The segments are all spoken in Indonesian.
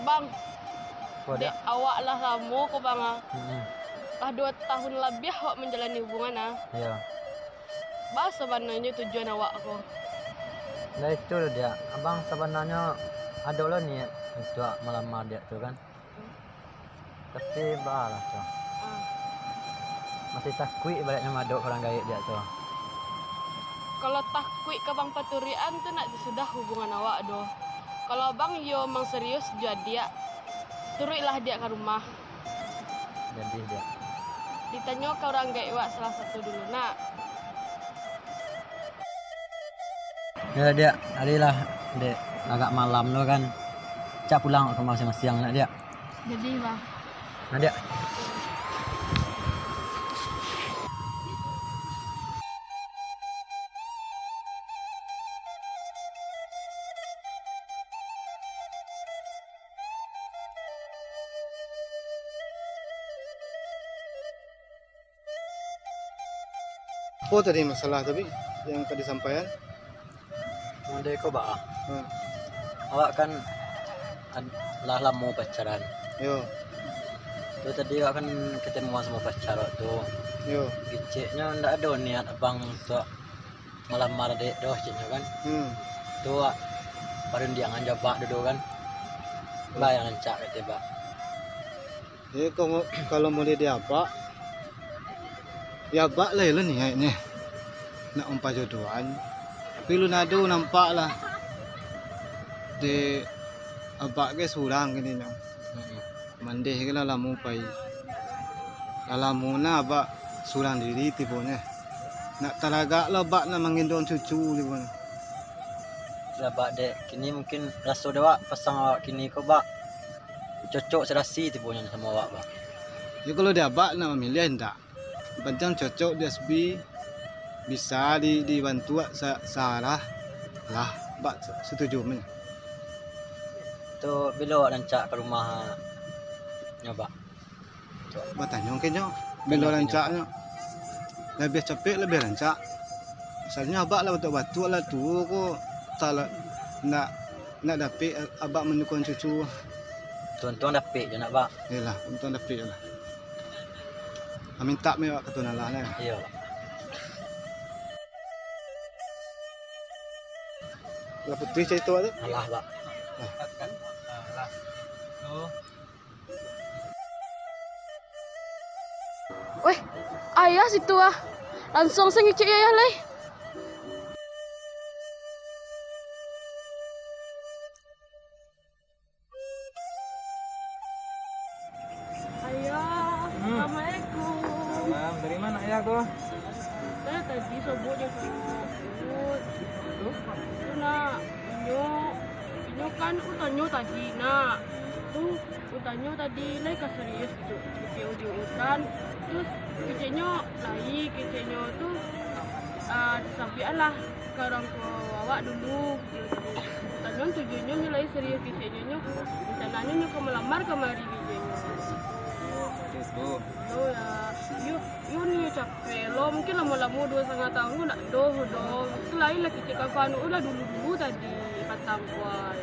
Bang, Kok dek dia? awak lah lama ko bang ah. Hmm, Lah 2 tahun lebih awak menjalani hubungan ah. iya. Bah sebenarnya tujuan awak ko. Nah itu loh dia. Abang sebenarnya ada loh niat untuk melamar dia tuh kan. Tapi balah tuh. Ah. Masih takut baliknya maduk orang gaik dia tuh. Kalau takut ke bang paturian tuh nak sudah hubungan awak doh. Kalau bang yo mang serius jual dia, turutlah dia ke rumah. Jadi dia. Ditanya ke orang gaik wak salah satu dulu nak. Ya dia, adilah dek agak malam lo kan. Cak pulang ke rumah siang-siang nak dia. Jadi bang. Nah dia. Apa tadi masalah tapi yang tadi sampaikan? Nanti kau bah. Hmm. Awak kan lah lama pacaran. Yo, Tuh tadi awak kan ketemu sama pacar tuh. yo. Giceknya ndak ada niat abang untuk melamar dek doh ciknya kan. Tuh awak baru dia nganjabak dulu kan. Bayang cak kata bah. Jadi kalau mau dia apa? Ya bak lah ni kayaknya. Nak umpah jodohan. Tapi lu nado nampak lah. De abak ke surang gini no. Mandeh ke lah lamu pai. Lamu na abak surang diri tipunya. Nak talaga lah abak nak mengindong cucu tipunya. Sebab dek kini mungkin rasa dewa pasang awak kini kau bak cocok serasi tipunya sama awak bak. Ya kalau dia abak nak memilih enggak. Penting cocok dia SB bisa dibantu salah lah bak setuju men. Tuh bila awak rancak ke rumah nyoba. Batanya kayaknya bila rancaknya lebih cepet lebih rancak. Misalnya abak lah batu lah tu ko salah nak dapat abak menukun cucu. Tuan-tuan dapet je nak bak. Yalah untuk dapat lah. Minta me wak katuna lah nah. Iya. Lah putih cerita tu. Alah bak. Weh, ayah situ ah. Langsung sengicik ayah leh. Ayah, assalamualaikum. Salam, dari mana ayah kau? Saya tadi sobot yang sebut. Tu nak inyo kan utanyo tadi nak. Tu utanyo tadi naik ke serius tu. Ujung utan. Terus kecenya lagi kecenya tu disampaikan lah ke orang tua awak dulu. Utanyo tujuannya nilai serius kecenya. Rencananya nyo ke melamar kemari kecenya. Itu. Lo ya, you ni capek lo mungkin lama-lama 2,5 tahun nak doh. Itu lain lah kecil kawan udah dulu tadi patang kuai.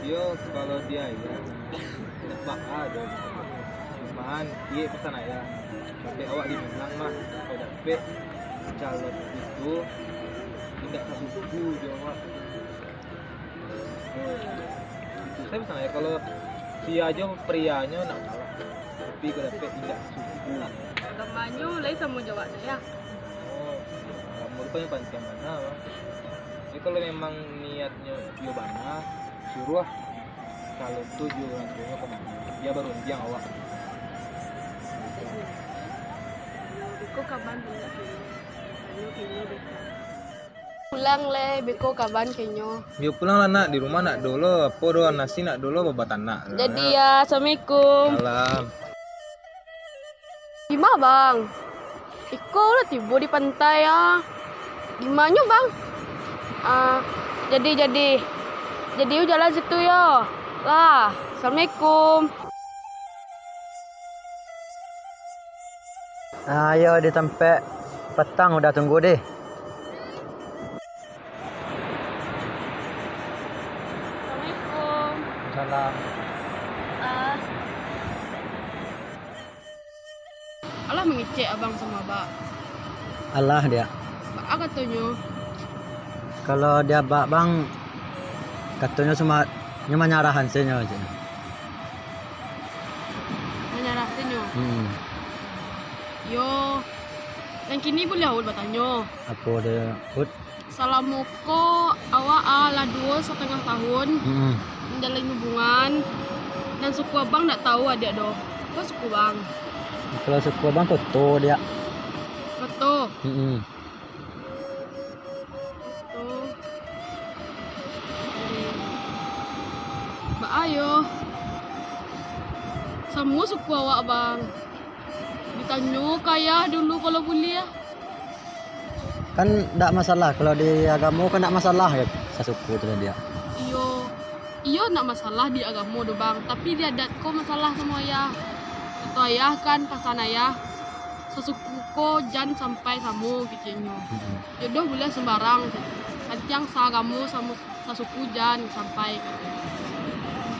Yo kalau dia ya tak ada. Cuman iya pesan ayah. Tapi awak di Minang mah kalau dapet calon itu tidak satu suku jawab. Saya pesan ayah kalau si aja prianya nak kalah. Tapi kalau dapet tidak suku. Agamanya lain sama jawab ya. Oh, kamu rupanya panjang mana? Jadi kalau memang niatnya Yobana, suruh ah. Kalau tujuh orang tuanya kemana? Dia baru yang awak. Beko kaban punya pulang le beko kaban kenyo. Dia pulang lah nak di rumah nak dulu. Apa doa nasi nak dulu babatan nak. Jadi ya, assalamualaikum. Salam. Gimana bang? Iko lah tiba di pantai ya. Gimana bang? Jadi you jalan situ ya. Lah, assalamualaikum. Ayo di tempat petang udah tunggu deh. Assalamualaikum. Waalaikumsalam. Alah mengecek abang sama bak. Allah dia. Bak katanya. Kalau dia bak bang, katanya cuma nyarahan senyo aja. Menyerah senyo. Yo. Yang kini boleh awal bertanya. Apa dia? Salamuko awak ala 2,5 tahun menjalin hubungan dan suku abang tak tahu adik doh. Apa suku bang? Kalau suku bang Toto dia. Betul. Mm-mm. Betul. Mbak ayo. Semua suku awak bang. Ditanya kaya dulu kalau boleh ya. Kan tidak masalah kalau di agama kan tidak masalah ya sasuku itu dia. Iyo nak masalah di agama do bang, tapi di adat ko masalah sama ayah. Itu ayah kan pasan ayah sesuku ko jan sampai samu kicingnya. Jodoh boleh sembarang. Nanti yang sagamu sama sasuku jan sampai.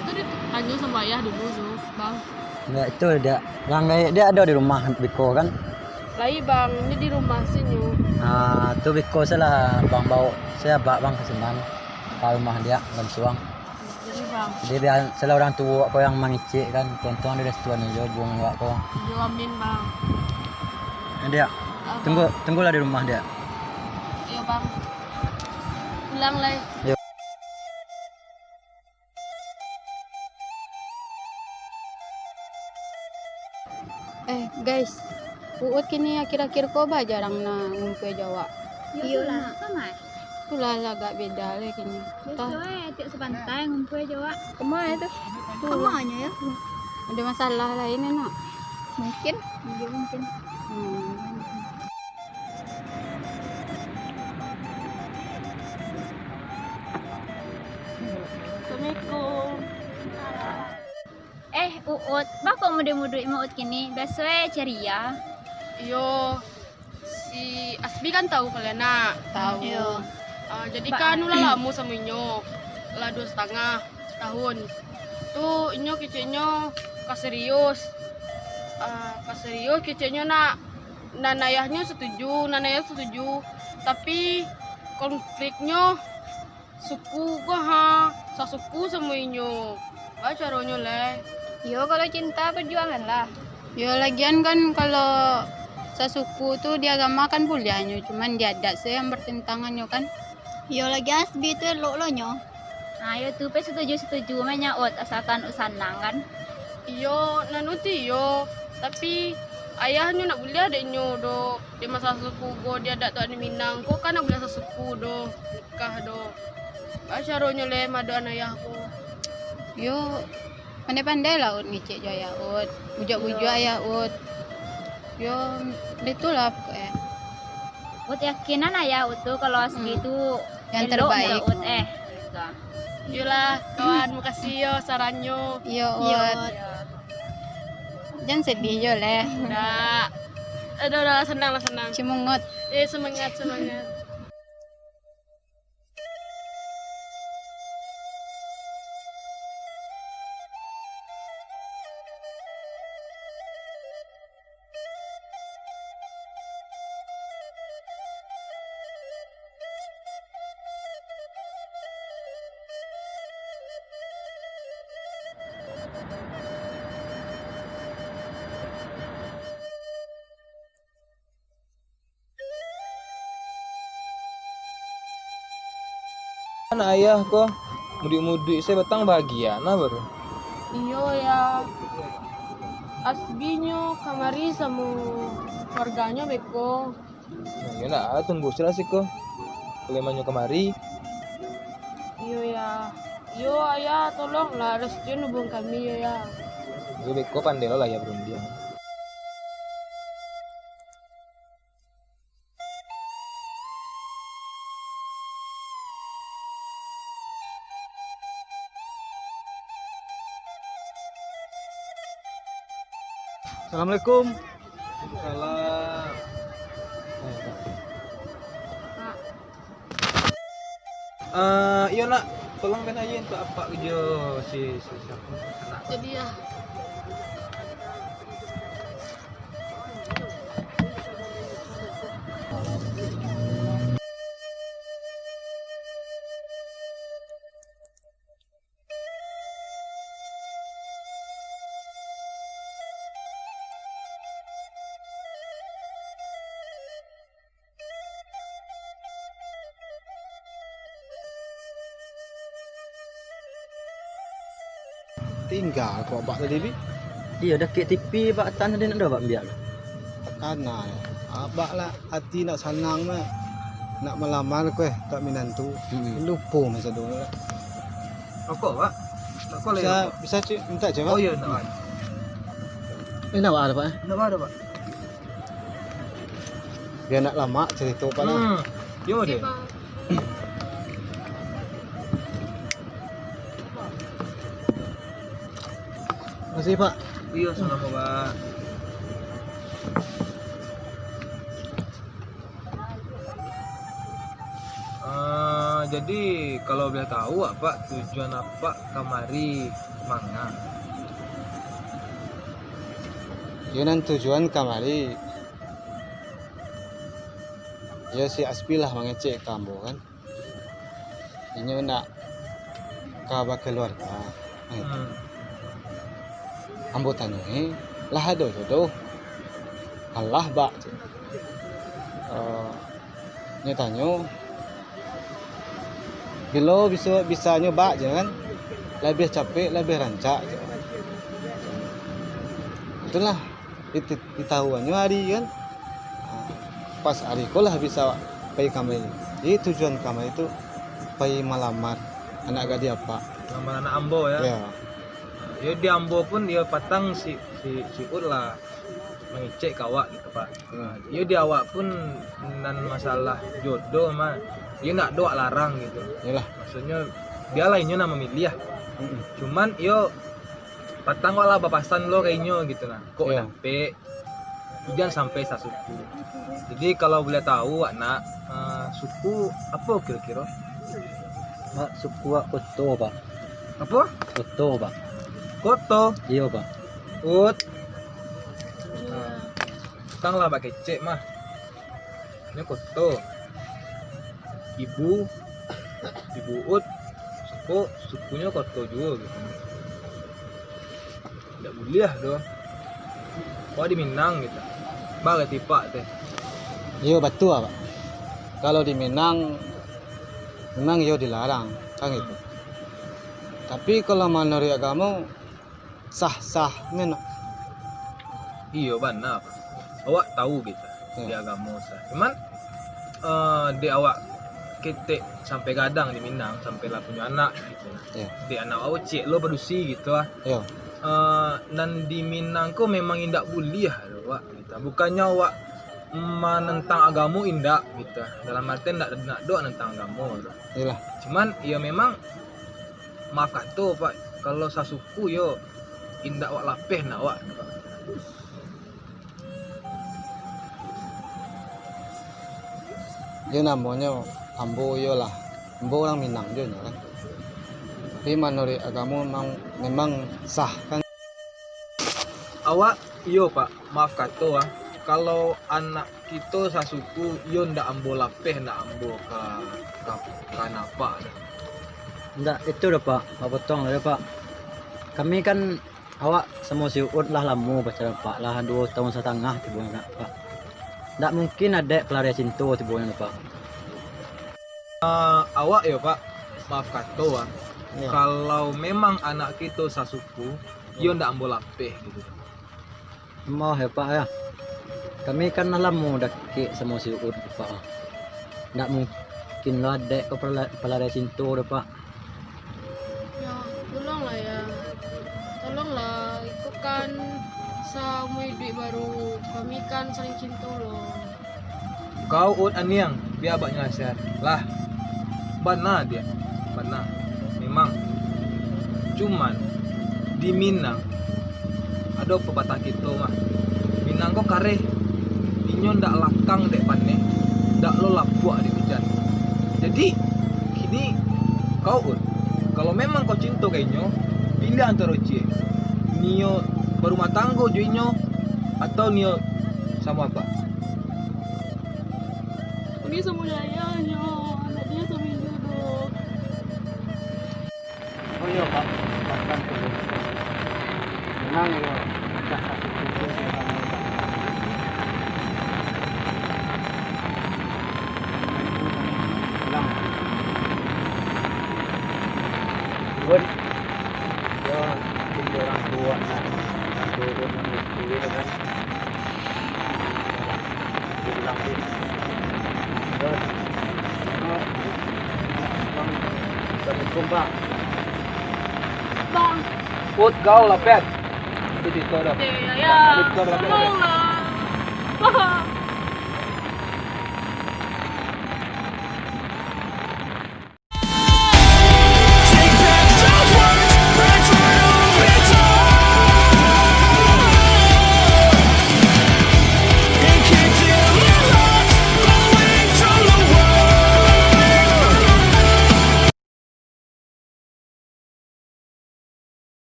Itu ditanya sama ayah dulu do bang. Enggak itu dia ada di rumah Biko kan. Lai bang, ini di rumah sini. Ah, tu Biko salah bang bau saya bang ke Seman ke rumah dia dan suang. Jadi bang, Dia biar selalu orang tua kau yang mengicik kan, tonton di restoran aja buang awak kau. jamin bang. Dia tunggulah di rumah dia. Ayo bang, pulang lai. Guys, Uut kini akhir-akhir ko ba jarang na ngumpul Jawa. Iya lah, kamai. Itulah agak beda lah kini. Biasanya tiap sepantai ngumpul Jawa. Kemana itu? Kemanya ya? Ada masalah lain nak? Mungkin, iya mungkin. Assalamualaikum. Uut, bako muda-muda Uut kini, biasanya ceria. Yo, si Asbi kan tahu kalian nak? Tahu. Yo. Jadi kan ulah lama sama inyo, lah 2,5 tahun. Tuh inyo kecilnya kaserius, kecilnya nak nanayahnya setuju, tapi konfliknya suku gua sasuku sama inyo. Apa caranya leh? Yo, kalau cinta perjuangan lah. Ya lagian kan kalau sasuku tuh di agama kan bolehnya, cuman di adat saya yang bertentangannya kan. Yo, lagi asbi itu lo nyo. Nah, yo tuh pe setuju mainnya Uut asalkan usanang kan. Iyo nanuti yo, tapi ayahnya nak boleh adiknya do di masa suku go dia adat tu ada Minang, ko kan nak boleh sasuku do nikah do. Apa caranya le madu anak ayahku? Yo pandai-pandai lah Ut ngicik jo ya Ut, bujuk-bujuk ayah Ut. Yo itulah pokoknya. Uut yakinan ya Uut tuh kalau asbi itu Yang elok terbaik. nggak, Uut Yolah kawan, makasih yo sarannya. Yo Ut. Jangan sedih jo leh. Udah senang lah senang. Semangat. Semangat. Kan ayah kok mudik-mudik saya batang bahagia nah baru. Iyo ya asbinya kamari sama keluarganya beko. Nah, ya nak tunggu sila sih kok. Kelemannya kemari. Iyo ya. Yo ayah tolonglah restuin hubung kami yo ya. Gue beko pandai lo lah ya berundian. Assalamualaikum. Salam. Iya nak, tolong kan aja untuk apa kerja si siapa anak. Jadi ya. Tinggal kok bak tadi bi. Iya dekat TV pak tan tadi nak ada pak biar. Tekanan. Abak lah hati nak senang mah. Nak melamar kue tak minantu. Lupa masa dulu lah. Rokok pak? Rokok lagi. Bisa cik minta je Oh pak. iya nak. Ini nak ada pak. Nak ada pak. Biar nak lama cerita pak lah. Yo Oke, deh. Pak. Masih pak. Iya sama pak. Jadi kalau boleh tahu apa tujuan apa kamari manga? Yunan tujuan kamari. Ya si Aspilah mengecek kamu kan. Ini nak kabar keluarga. Ambo tanyain lah ada jodoh. Allah bak. Ni tanya. Bila bisa nyoba je kan. Lebih capek, lebih rancak je. Itulah ditahuannya hari kan. Pas hari ko lah bisa pergi kamar ini. Jadi tujuan kamar itu pergi melamar anak gadis apa? Nama anak Ambo ya. Ya. Ya di Ambo pun dia patang si Ud lah mengecek kawak gitu pak. Ya di awak pun dan masalah jodoh mah dia nak doa larang gitu. Yalah. Maksudnya dia lainnya nama memilih ya. Cuman yo patang kok lah bapasan lo kayaknya gitu lah. Kok Iya. sampai jangan sampai sasuku. Jadi kalau boleh tahu anak suku apa kira-kira? Pak suku pak Koto pak. Apa? Koto pak. Koto. Iya pak. Ut. Iya. Tang lah pakai cek mah. Ini Koto. Ibu Ut sukunya Koto juga gitu. Tidak boleh doh. Kau di Minang gitu. Bagai tipak teh. Iya betul pak. Kalau di Minang memang yo dilarang kan gitu. Tapi kalau menurut agama sah-sah men. Iya benar. Awak tahu gitu di agama sah. Cuman di awak kita sampai kadang di Minang sampai lah punya anak gitu. Iya. Di anak awak cek lo berusi gitu lah. Yo. Dan di Minang kok memang indak boleh awak gitu. Bukannya awak menentang agama indak gitu. Dalam artian nak doa tentang agama gitu. Iyalah. Cuman ya memang maaf kata pak kalau sasuku yo indak awak lapeh nak awak. Dia namanya Ambo yo lah. Ambo orang Minang dia kan. Tapi menurut agama memang sah kan. Awak iyo pak maaf kata kalau anak kita sasuku yo ndak ambo lapeh ndak ambo ka napa. Enggak itu udah pak. Pak potong lah pak. Kami kan awak sama si Ud lah lama pacaran pak lah 2 tahun setengah tiba nak pak. Nggak mungkin ada pelarian cinta tiba pak. Awak ya pak maaf kata Ya. kalau memang anak kita sasuku yo ndak ambo lapeh gitu. Mau ya pak ya. Kami kan lama daki sama si Ud pak. Nggak mungkin lah ada pelarian cinta udah pak. Ya, tolonglah ya. Tolonglah, itu kan sama duit baru. Kami kan saling cinta loh. Kau Ud aniang biar abaknya nasihat lah. Benar dia. Benar. Memang. Cuman di Minang ada pepatah kita mah. Minang kok kare. Inyo ndak lakang dek pane. Ndak lo lapuak di hujan. Jadi kini kau Ud Kalau memang kau cinta kayaknya, pilih antara cie. Nio berumah tangga joinyo atau Nio sama apa? Ini sama ayahnya, anak dia sama jodoh. Oh iya pak, bahkan dulu. Memang ya, tidak satu pintu yang kamu bilang. Bun, ya, jadi orang tua, nah, orang tua pun mengikuti kan. Dia bilang sih, Bun, Assalamualaikum pak. Bang, Put kau lah pet. Itu dah. ya, tolonglah. Bang.